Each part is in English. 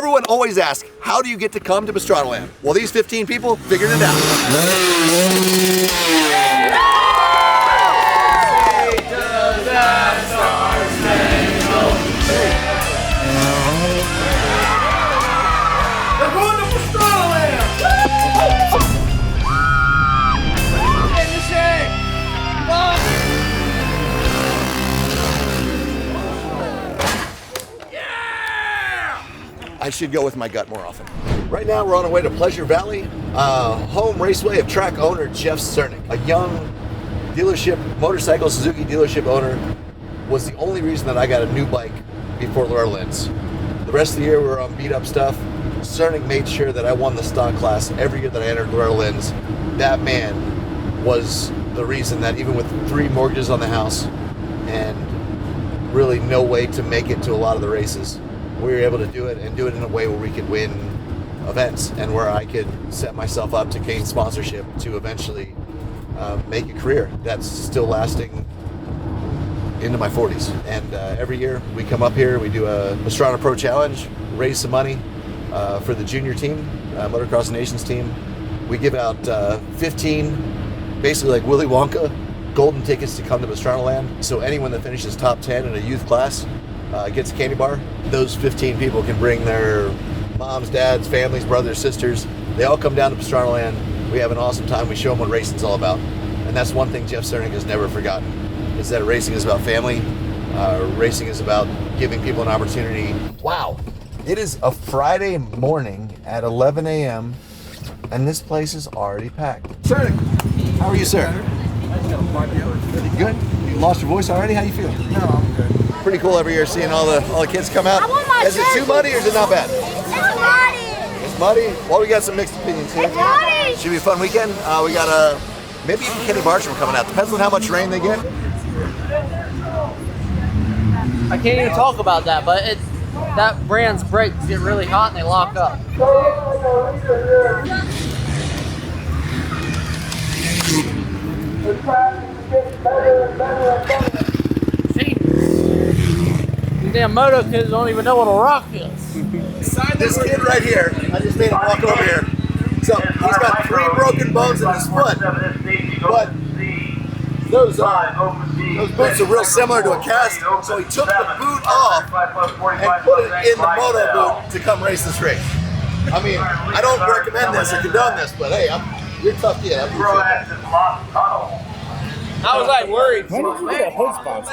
Everyone always asks, how do you get to come to Pastranaland? Well, these 15 people figured it out. They're going to Pastranaland! Get in the shade! Come on! I should go with my gut more often. Right now, we're on our way to Pleasure Valley, home raceway of track owner Jeff Cernic. A young dealership, motorcycle Suzuki dealership owner, was the only reason that I got a new bike before Loretta Lynn's. The rest of the year, we were on beat up stuff. Cernic made sure that I won the stock class every year that I entered Loretta Lynn's. That man was the reason that even with 3 mortgages on the house and really no way to make it to a lot of the races, we were able to do it and do it in a way where we could win events and where I could set myself up to gain sponsorship to eventually make a career that's still lasting into my 40s. And every year we come up here, we do a Pastrana Pro Challenge, raise some money for the junior team, Motocross Nations team. We give out 15, basically like Willy Wonka, golden tickets to come to Pastranaland. So anyone that finishes top 10 in a youth class gets a candy bar. Those 15 people can bring their moms, dads, families, brothers, sisters. They all come down to Pastranaland. We have an awesome time. We show them what racing's all about. And that's one thing Jeff Cernic has never forgotten, is that racing is about family. Racing is about giving people an opportunity. Wow. It is a Friday morning at 11 a.m. and this place is already packed. Cernic, how are you, sir? Pretty good. You lost your voice already? How you feeling? No, I'm good. Pretty cool every year seeing all the kids come out. Is it too muddy or is it not bad? It's muddy. It's muddy? Well, we got some mixed opinions here. It's muddy. Should be a fun weekend. We got maybe even Kenny Bartram coming out. Depends on how much rain they get. I can't even talk about that, but that brand's brakes get really hot and they lock up. These damn moto kids don't even know what a rock is. This kid right here, I just made him walk over here. So he's got 3 broken bones in his foot, but those boots are real similar to a cast. So he took the boot off and put it in the moto boot to come race this race. I mean, I don't recommend this or condone this, but hey, you're a tough kid. I was like worried. When did you get a hood sponsor?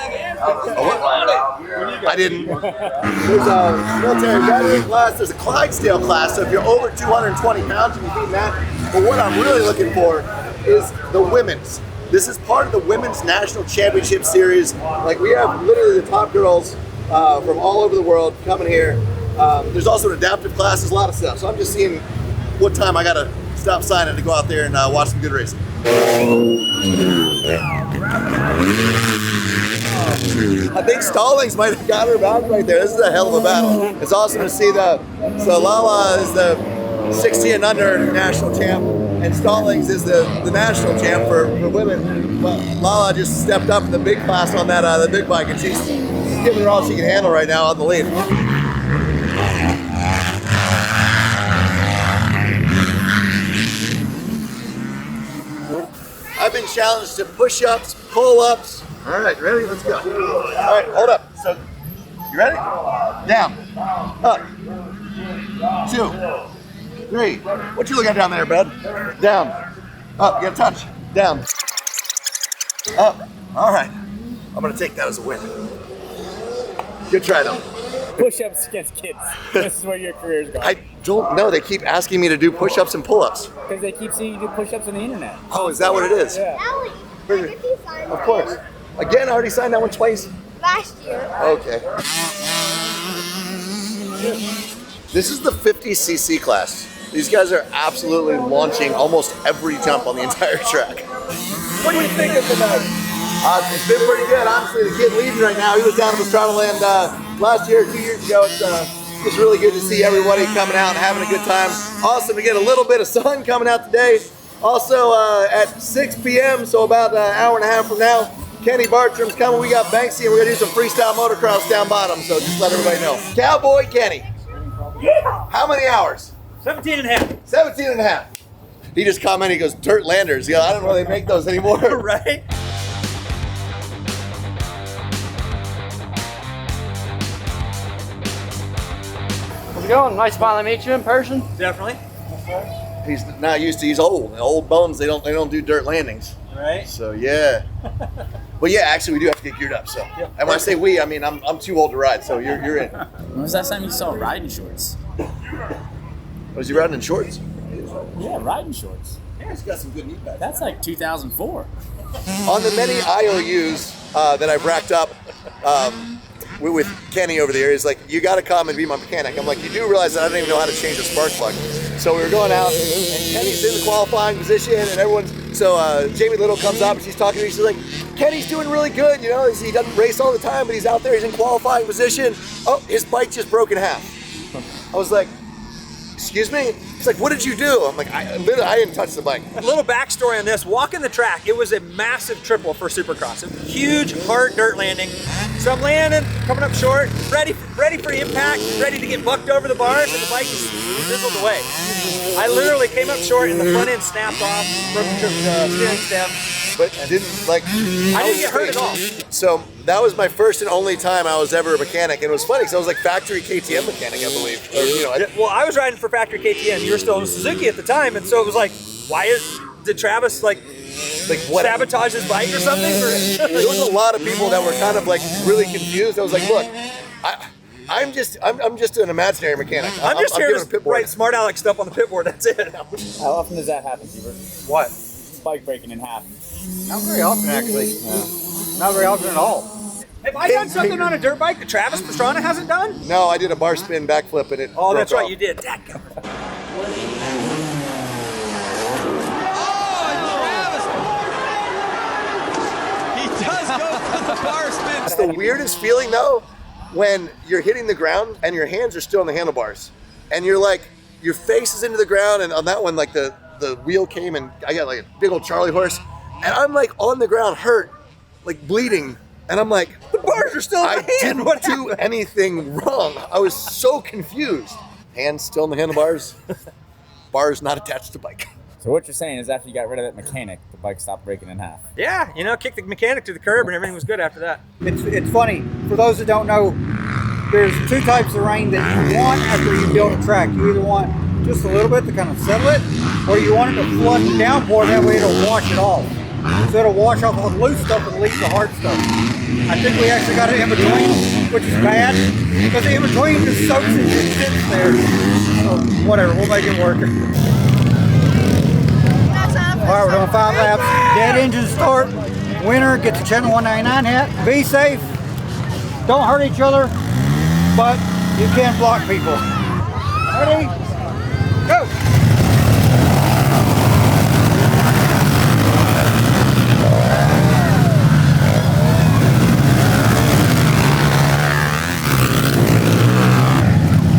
I didn't. There's a military veteran class, there's a Clydesdale class, so if you're over 220 pounds, you can beat that. But what I'm really looking for is the women's. This is part of the Women's National Championship Series. Like, we have literally the top girls from all over the world coming here. There's also an adaptive class, there's a lot of stuff. So I'm just seeing what time I gotta stop signing to go out there and watch some good racing. I think Stallings might have got her back right there. This is a hell of a battle. It's awesome to see so Lala is the 60 and under national champ, and Stallings is the national champ for women. But Lala just stepped up in the big class on that the big bike, and she's giving her all she can handle right now on the lead. I've been challenged to push-ups, pull-ups. All right, ready? Let's go. All right, hold up. So, you ready? Down, up, 2, 3. What you looking at down there, bud? Down, up. You gotta touch. Down, up. All right. I'm gonna take that as a win. Good try, though. Push-ups against kids. This is where your career's going. I don't know. They keep asking me to do push-ups and pull-ups. Because they keep seeing you do push-ups on the internet. Oh, is that what it is? Yeah. Ellie, Of course. Again, I already signed that one twice. last year. Okay. This is the 50cc class. These guys are absolutely launching almost every jump on the entire track. What do you think of the night? It's been pretty good. Honestly, the kid leading right now, he was down at Pastranaland last year, 2 years ago. It's just really good to see everybody coming out and having a good time. Awesome to get a little bit of sun coming out today. Also at 6 p.m., so about an hour and a half from now, Kenny Bartram's coming. We got Banksy, and we're gonna do some freestyle motocross down bottom, so just let everybody know. Cowboy Kenny. How many hours? 17 and a half. 17 and a half. He just commented, he goes, dirt landers. Yeah, I don't know if they make those anymore. Right? How's it going? Nice finally meet you in person. Definitely. He's not used to, he's old. The old bones, they don't do dirt landings. Right? So yeah. But yeah, actually we do have to get geared up. So and when I say we, I mean I'm too old to ride, so you're in. When was that time you saw riding shorts? Was he riding in shorts? Yeah, riding shorts. Yeah, he's got some good knee pads. That's like 2004. On the many IOUs that I've racked up with Kenny over the years, like, you got to come and be my mechanic. I'm like, you do realize that I don't even know how to change a spark plug. So we were going out, and Kenny's in the qualifying position, and everyone's. So Jamie Little comes up, and she's talking to me. She's like, Kenny's doing really good, you know. He doesn't race all the time, but he's out there. He's in qualifying position. Oh, his bike just broke in half. I was like, excuse me? He's like, what did you do? I'm like, I didn't touch the bike. A little backstory on this. Walking the track, it was a massive triple for Supercross. A huge, hard dirt landing. So I'm landing, coming up short, ready for impact, ready to get bucked over the bars, and the bike just fizzled away. I literally came up short, and the front end snapped off, broke the steering stem. But didn't, like, I didn't get hurt at all. So that was my first and only time I was ever a mechanic, and it was funny because I was like factory KTM mechanic, I believe. Or, you know, Well, I was riding for factory KTM. You were still in Suzuki at the time, and so it was like, did Travis like what? sabotage his bike or something? There was a lot of people that were kind of like really confused. I was like, look, I'm just an imaginary mechanic. I'm just here giving a to pit board. write smart Alex stuff on the pit board. That's it. How often does that happen, Seaver? What? Bike breaking in half. Not very often, actually. Not very often at all. Have I done something on a dirt bike that Travis Pastrana hasn't done? No, I did a bar spin backflip and it. Oh, that's broke right, off. you did. It's the weirdest feeling though, when you're hitting the ground and your hands are still on the handlebars, and you're like, your face is into the ground, and on that one, like the wheel came and I got like a big old Charlie horse, and I'm like on the ground, hurt, like bleeding, and I'm like, The bars are still in I my hand. didn't What do happened? anything wrong. I was so confused. Hands still on the handlebars, bars not attached to bike. So what you're saying is after you got rid of that mechanic, the bike stopped breaking in half. Yeah, kicked the mechanic to the curb and everything was good after that. It's funny. For those that don't know, there's two types of rain that you want after you build a track. You either want just a little bit to kind of settle it, or you want it to flood and downpour, that way it'll wash it off. So it'll wash off all the loose stuff and leave the hard stuff. I think we actually got it in between, which is bad, because the in between just soaks and just sits there. So whatever, we'll make it work. All right, we're doing 5 laps. Dead engine start. Winner gets a Channel 199 hat. Be safe. Don't hurt each other, but you can block people. Ready? Go!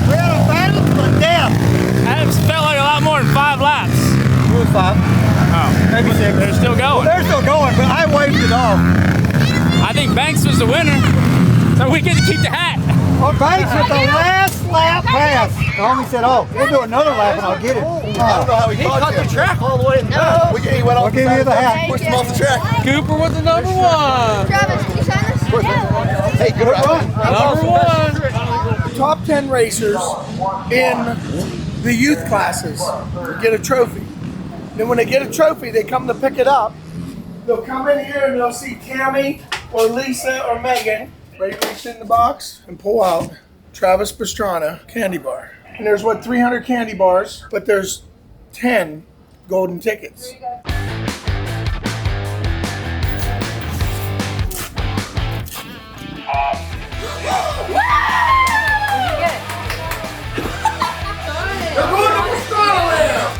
We had a battle to the death. That felt like a lot more than 5 laps. It was 5. Maybe 6. They're still going. They're still going, but I waved it off. I think Banks was the winner, so we get to keep the hat. Well, Banks with the last lap pass. The homie said, oh, we'll do another lap and I'll get it. I don't know how he caught the track all the way. No. He went off. I'll give you the hat. Pushed him off the track. Cooper was the number 1. Travis, can you sign this? Yeah. Hey, good run. Number 1. Top 10 racers in the youth classes get a trophy. Then when they get a trophy, they come to pick it up. They'll come in here and they'll see Tammy or Lisa or Megan. Ready to reach in the box and pull out Travis Pastrana candy bar. And there's 300 candy bars, but there's 10 golden tickets. They're going to Pastranaland!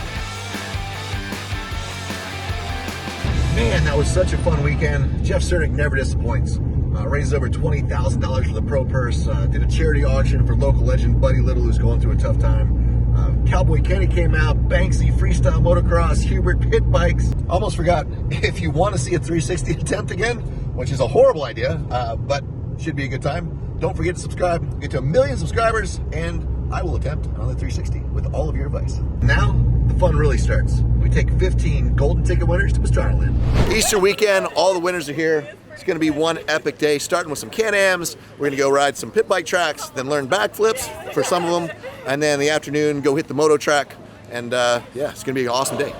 Man, that was such a fun weekend. Jeff Cernic never disappoints. Raised over $20,000 for the pro purse. Did a charity auction for local legend Buddy Little, who's going through a tough time. Cowboy Kenny came out. Banksy, freestyle motocross, Hubert, pit bikes. Almost forgot, if you want to see a 360 attempt again, which is a horrible idea, but should be a good time, don't forget to subscribe. Get to 1 million subscribers, and I will attempt another 360 with all of your advice. Now, the fun really starts. We take 15 golden ticket winners to Pastranaland. Easter weekend, all the winners are here. It's gonna be one epic day, starting with some Can-Ams. We're gonna go ride some pit bike tracks, then learn backflips for some of them, and then in the afternoon, go hit the moto track. And yeah, it's gonna be an awesome day.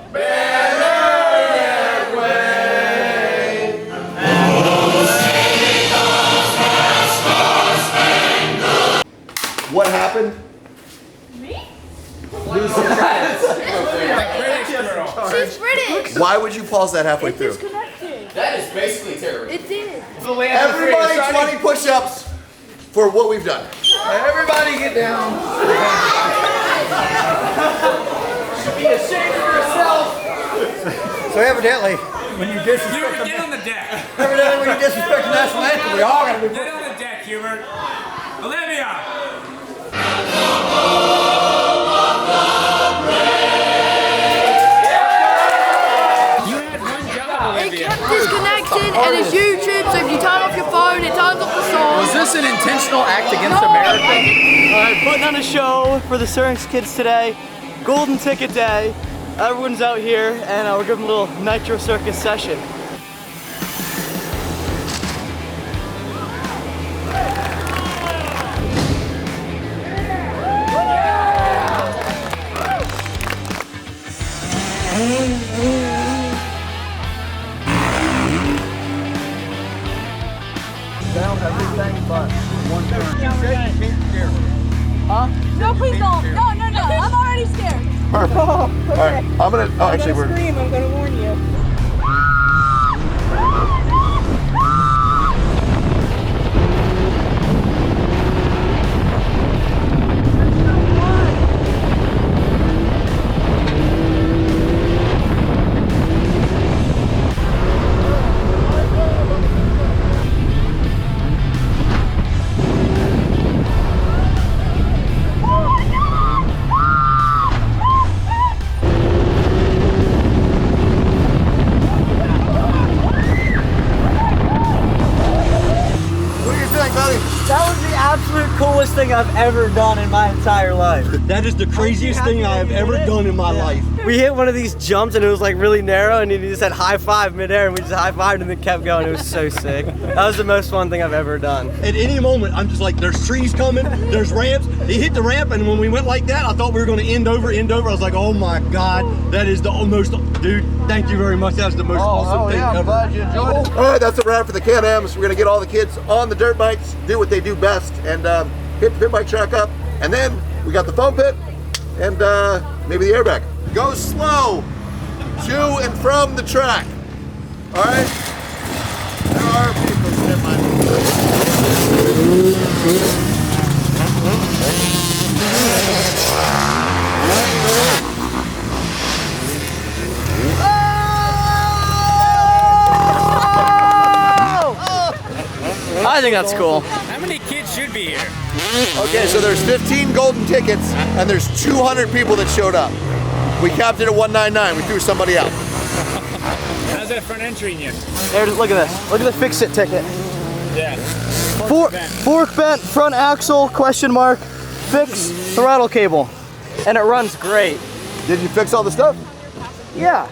What happened? Me? Who's the She's British. Why would you pause that halfway through? Disconnected. That is basically terrorism. It did. Everybody 20 push-ups for what we've done. Everybody get down. Should be ashamed of yourself. So evidently, when you disrespect Get on the deck. evidently when you disrespect the national anthem, we all gotta be. Get on the deck, Hubert. Olivia. You had one job, It Olivia. kept disconnected and it's YouTube, so if you turn off your phone, it turns off the song. Was this an intentional act against America? Alright, putting on a show for the Cernic kids today. Golden ticket day. Everyone's out here and we're giving a little Nitro Circus session. Down everything but one turn. Huh? No, please don't. No. I'm already scared. Perfect. All right, I'm gonna. Oh, actually, we're. Scream, I'm gonna warn you. That was the absolute coolest thing I've ever done in my entire life. That is the craziest thing I have ever done in my life. We hit one of these jumps and it was like really narrow and he just had high five midair and we just high fived and then kept going. It was so sick. That was the most fun thing I've ever done. At any moment, I'm just like, there's trees coming, there's ramps. He hit the ramp and when we went like that, I thought we were going to end over. I was like, oh my God, that is the most, dude, thank you very much. That was the most awesome thing ever. Glad you enjoyed it. All right, that's a wrap for the Can-Ams. We're gonna get all the kids on the dirt bikes, do what they do best, and hit the pit bike track up. And then we got the foam pit and maybe the airbag. Go slow to and from the track. All right. There are vehicles in my. I think that's cool. How many kids should be here? Okay, so there's 15 golden tickets and there's 200 people that showed up. We capped it at 199. We threw somebody out. How's that front entry in you? There, look at this. Look at the fix-it ticket. Yeah. Fork bent front axle, question mark, fix throttle cable. And it runs great. Did you fix all the stuff? Yeah.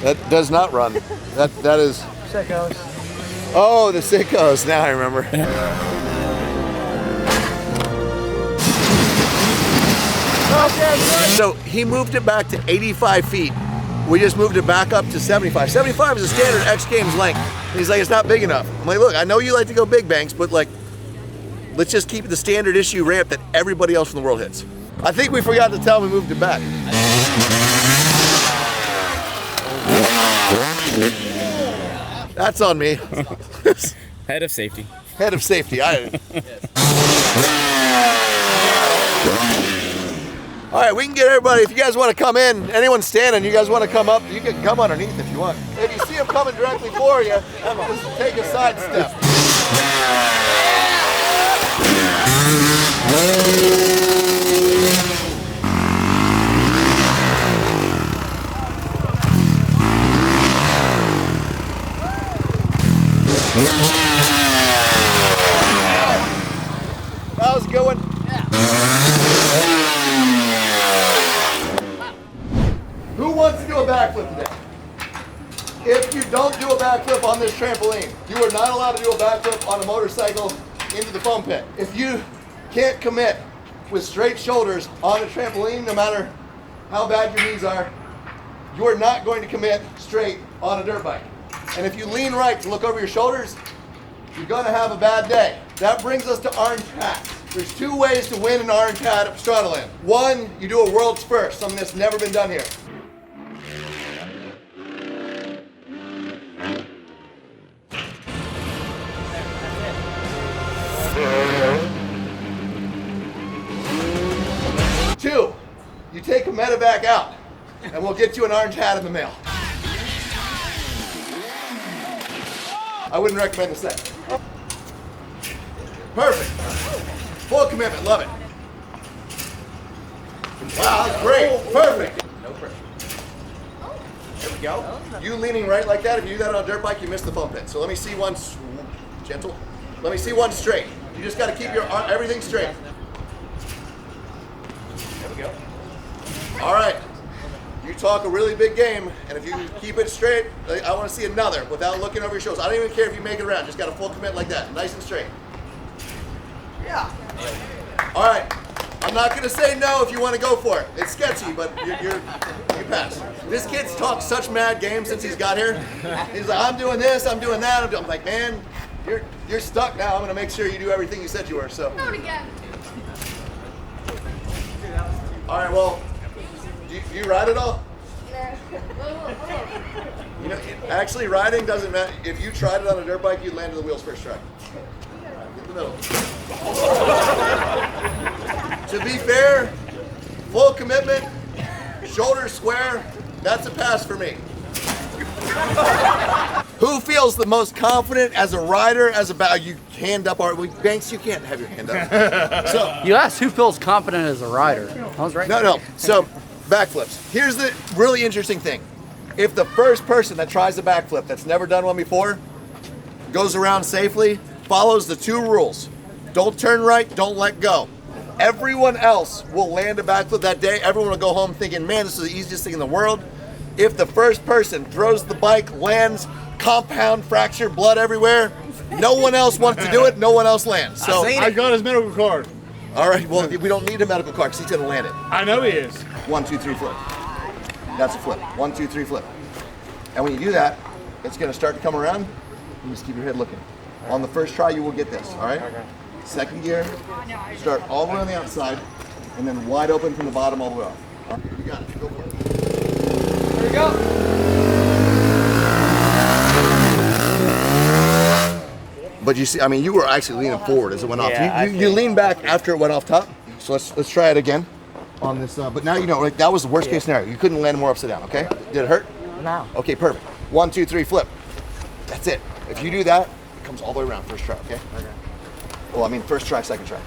That does not run. That is. Sickos. Oh, the sickos. Now I remember. So he moved it back to 85 feet. We just moved it back up to 75. 75 is a standard X Games length. And he's like, it's not big enough. I'm like, look, I know you like to go big banks, but like, let's just keep the standard issue ramp that everybody else in the world hits. I think we forgot to tell him we moved it back. That's on me. Head of safety. Head of safety. All right, we can get everybody. If you guys want to come in, anyone standing, you guys want to come up, you can come underneath if you want. If you see them coming directly for you, just take a side step. That was a good one. Yeah. backflip today. If you don't do a backflip on this trampoline, you are not allowed to do a backflip on a motorcycle into the foam pit. If you can't commit with straight shoulders on a trampoline, no matter how bad your knees are, you are not going to commit straight on a dirt bike. And if you lean right to look over your shoulders, you're gonna have a bad day. That brings us to orange hats. There's 2 ways to win an orange hat at Pastranaland. 1, you do a world's first, something that's never been done here. 2, you take a medevac out, and we'll get you an orange hat in the mail. I wouldn't recommend the second. Perfect. Full commitment, love it. Wow, that's great. Perfect. No pressure. There we go. You leaning right like that, if you do that on a dirt bike, you miss the foam pit. So let me see one, gentle. Let me see one straight. You just got to keep your everything straight. There we go. All right. You talk a really big game, and if you keep it straight, I want to see another without looking over your shoulders. I don't even care if you make it around. Just got a full commit like that, nice and straight. Yeah. All right. I'm not going to say no if you want to go for it. It's sketchy, but you pass. This kid's talked such mad game since he's got here. He's like, I'm doing this, I'm doing that. I'm like, man, you're stuck now. I'm going to make sure you do everything you said you were. So. Do it again. All right. Well. Do you ride at all? You know, actually riding doesn't matter. If you tried it on a dirt bike, you'd land to the wheels first try. Get the middle. To be fair, full commitment, shoulders square, that's a pass for me. Who feels the most confident as a rider, as a you hand up, Banks, you can't have your hand up. So you asked who feels confident as a rider. I was right. No. So backflips. Here's the really interesting thing. If the first person that tries a backflip that's never done one before goes around safely, follows the 2 rules. Don't turn right, don't let go. Everyone else will land a backflip that day. Everyone will go home thinking, man, this is the easiest thing in the world. If the first person throws the bike, lands, compound fracture, blood everywhere, no one else wants to do it, no one else lands. So I got his medical card. All right, well, we don't need a medical card because he's going to land it. I know he is. 1, 2, 3, flip. That's a flip. 1, 2, 3, flip. And when you do that, it's going to start to come around. You just keep your head looking. On the first try, you will get this, all right? Okay. Second gear, start all the way on the outside, and then wide open from the bottom all the way off. All right, you got it. Go for it. There we go. But you see, I mean, you were actually leaning forward as it went off. You leaned back after it went off top. So let's try it again on this. But now you know, like, that was the worst case scenario. You couldn't land more upside down. Okay? Did it hurt? No. Okay, perfect. 1, 2, 3, flip. That's it. If you do that, it comes all the way around first try. Okay? Okay. Well, I mean, first try, second try.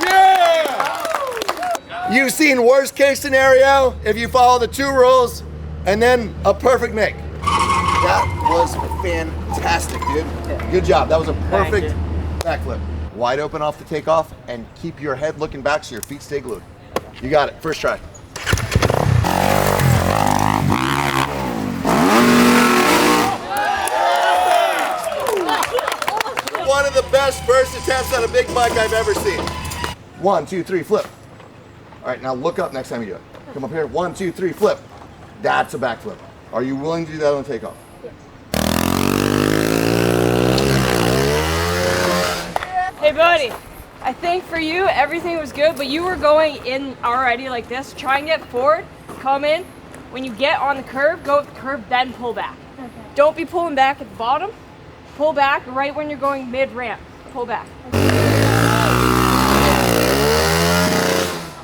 Yeah! You've seen worst case scenario if you follow the 2 rules. And then a perfect make. That was fantastic, dude. Good job. That was a perfect backflip. Wide open off the takeoff, and keep your head looking back so your feet stay glued. You got it. First try. One of the best first attempts on a big bike I've ever seen. 1, 2, 3, flip. All right, now look up next time you do it. Come up here. 1, 2, 3, flip. That's a backflip. Are you willing to do that on takeoff? Hey buddy, I think for you everything was good, but you were going in already like this. Try and get forward, come in. When you get on the curb, go with the curb, then pull back. Okay. Don't be pulling back at the bottom. Pull back right when you're going mid-ramp. Pull back.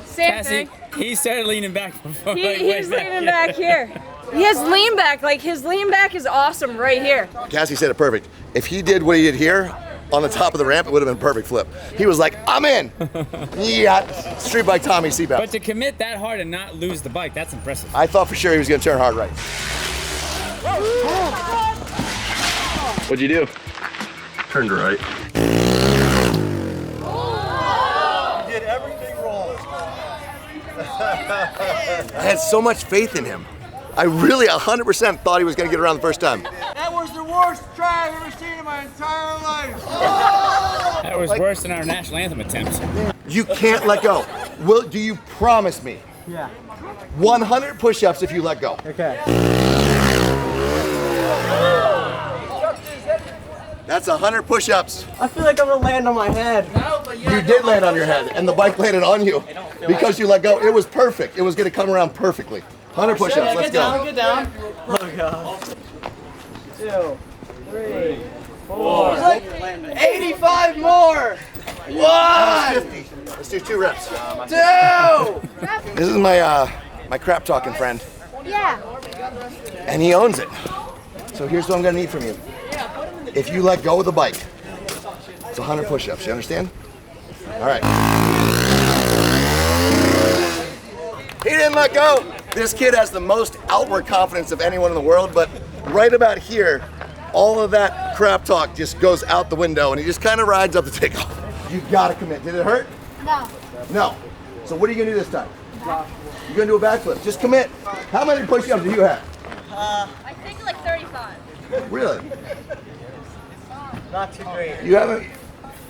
Same thing. He started leaning back before. He's leaning back here. He has lean back, like his lean back is awesome right here. Cassie said it perfect. If he did what he did here on the top of the ramp, it would have been a perfect flip. He was like, I'm in. Yeah, street bike Tommy seatbelt. But to commit that hard and not lose the bike, that's impressive. I thought for sure he was going to turn hard right. What'd you do? Turned right. You did everything wrong. I had so much faith in him. I really 100% thought he was going to get around the first time. That was the worst try I've ever seen in my entire life. That was worse than our national anthem attempts. You can't let go. Do you promise me? Yeah. 100 push-ups if you let go. Okay. That's 100 push-ups. I feel like I'm gonna land on my head. You did land on your head, and the bike landed on you because you let go. It was perfect. It was going to come around perfectly. 100 push-ups. Let's go. Get down. Oh god. 2, 3, 4. 85 more. 1. 50. Let's do 2 reps. 2. This is my my crap talking friend, Yeah. and he owns it. So here's what I'm gonna need from you. If you let go of the bike, it's 100 push-ups. You understand? All right. He didn't let go. This kid has the most outward confidence of anyone in the world, but right about here, all of that crap talk just goes out the window, and he just kind of rides up the takeoff. You gotta commit. Did it hurt? No. No. So what are you gonna do this time? You're gonna do a backflip. Just commit. How many push-ups do you have? I think like 35. Really? Not too great. You haven't.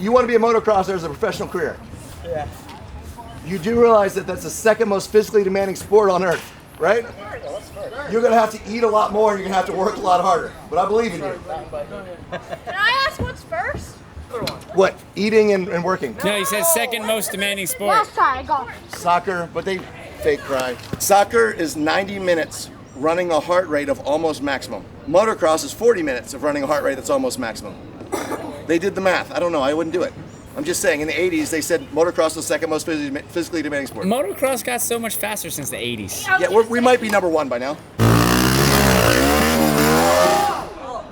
You want to be a motocrosser as a professional career. Yeah. You do realize that that's the second most physically demanding sport on earth, right? You're gonna have to eat a lot more. And you're gonna have to work a lot harder. But I believe in you. Can I ask what's first? What? Eating and working. No, he said second most demanding sport. Last try, I got it. Soccer, but they fake cry. Soccer is 90 minutes running a heart rate of almost maximum. Motocross is 40 minutes of running a heart rate that's almost maximum. They did the math. I don't know. I wouldn't do it. I'm just saying, in the 80s, they said motocross was the second most physically demanding sport. Motocross got so much faster since the 80s. Yeah, we might be number 1 by now.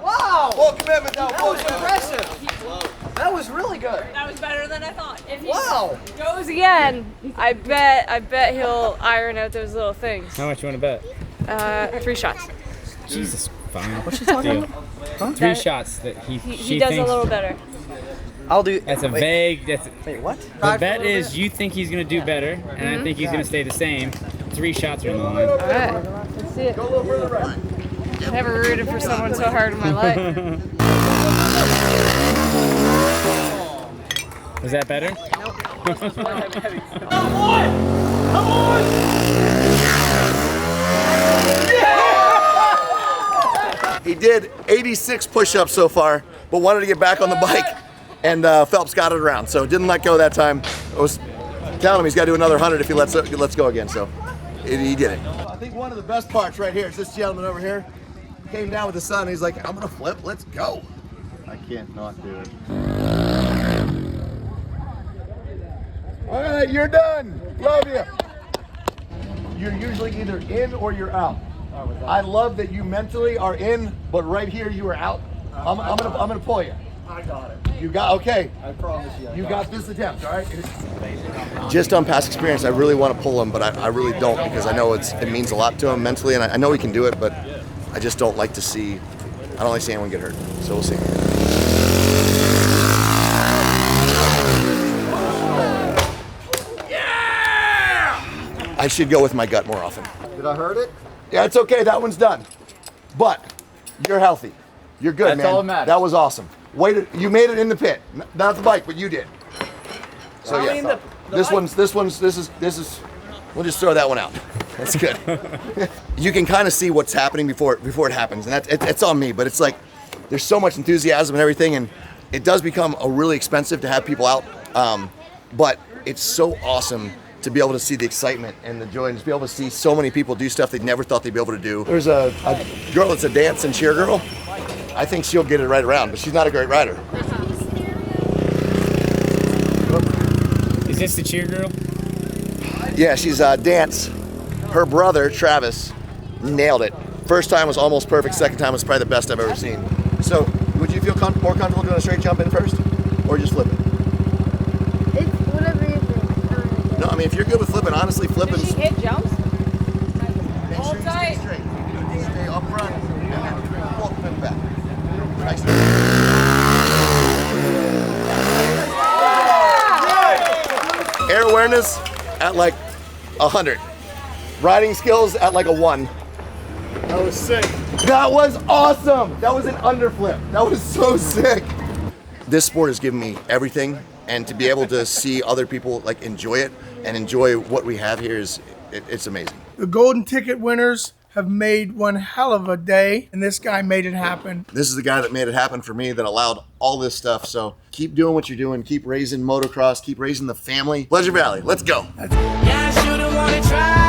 Wow. Full commitment now. That was impressive. That was really good. That was better than I thought. If he Wow. goes again, I bet he'll iron out those little things. How much you want to bet? 3 shots. Jesus, fine. What's she talking about? Huh? 3 shots that He she does thinks. a little better. I'll do. That's a vague. Wait, what? The bet is you think he's gonna do better, and I think he's gonna stay the same. 3 shots are on the line. All right, let's see it. I've never rooted for someone so hard in my life. Was that better? Come on! Come on! He did 86 push-ups so far, but wanted to get back on the bike, and Phelps got it around, so didn't let go that time. I was telling him he's got to do another 100 if he lets go again, so he did it. I think one of the best parts right here is this gentleman over here came down with the sun, and he's like, I'm gonna flip, let's go. I can't not do it. All right, you're done. Love you. You're usually either in or you're out. I love that you mentally are in, but right here you are out. I'm gonna pull you. I got it. You got, okay. I promise you. You got this attempt, all right? Just on past experience, I really want to pull him, but I really don't because I know it means a lot to him mentally, and I know he can do it, but I just don't like to see, I don't like to see anyone get hurt. So we'll see. Yeah! I should go with my gut more often. Did I hurt it? Yeah, it's okay. That one's done. But you're healthy. You're good, That's man. all that matters. That was awesome. You made it in the pit. Not the bike, but you did. So I yeah, mean, this is. We'll just throw that one out. That's good. You can kind of see what's happening before it happens, and it's on me. But it's like there's so much enthusiasm and everything, and it does become really expensive to have people out. But it's so awesome to be able to see the excitement and the joy, and to be able to see so many people do stuff they never thought they'd be able to do. There's a girl that's a dance and cheer girl. I think she'll get it right around, but she's not a great rider. Is this the cheer girl? Yeah, she's dance. Her brother, Travis, nailed it. First time was almost perfect. Second time was probably the best I've ever seen. So, would you feel more comfortable doing a straight jump in first? Or just flipping? It's whatever you think. No, I mean, if you're good with flipping, honestly, flipping. Did she hit jumps? Make sure you stay straight. Stay up front and then pull and back. Nice. Air awareness at like 100. Riding skills at like a 1. That was sick. That was awesome. That was an underflip. That was so sick. This sport has given me everything, and to be able to see other people like enjoy it and enjoy what we have here is it's amazing. The golden ticket winners have made one hell of a day, and this guy made it happen. This is the guy that made it happen for me, that allowed all this stuff. So keep doing what you're doing. Keep raising motocross. Keep raising the family. Pleasure Valley. Let's go. Yeah, I should've wanna try.